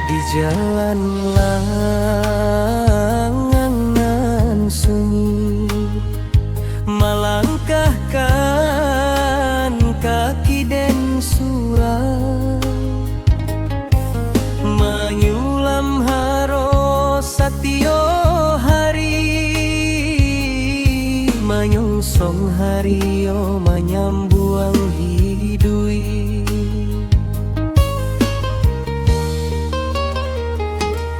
Di jalan langangan sunyi, melangkahkan kaki dan surau, menyulam haros satio hari, menyongsong hario menyambuang hidui.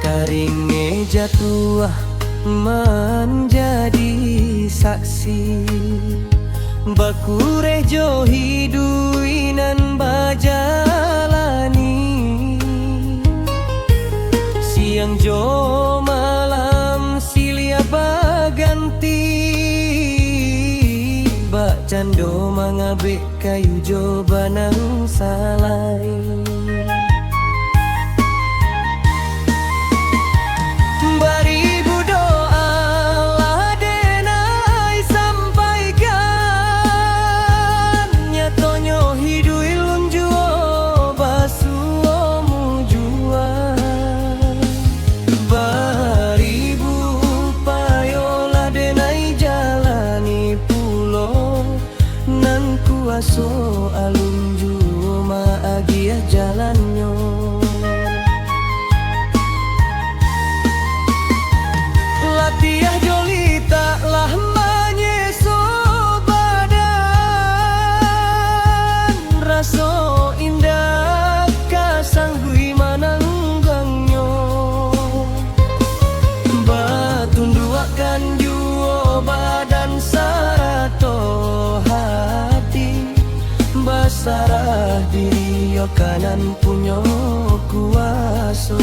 Karinge jatuh menjadi saksi, bakure jo hidui nan bajalani, siang jo malam silia baganti, bak cando mangabek kayu jo banang salai. So alun juma agia jalannya, latiah jolita lah manyeso badan, raso indah kasanggui mananggangnyo, batunduakan juo badan sarato basarah diri yo kanan punyo kuaso.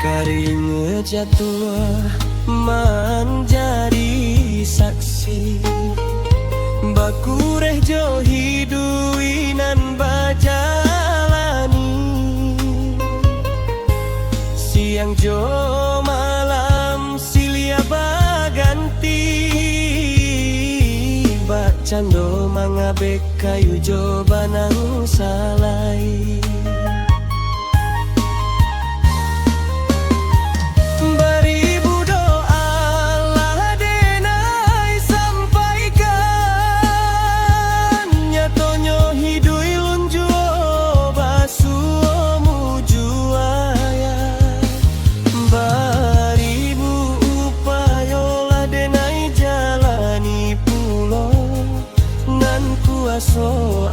Karinge jatuh menjadi saksi, bakureh jo hidui nan bajalani, siang jo malam silia baganti, bak cando mangabek kayu jo banang salai. So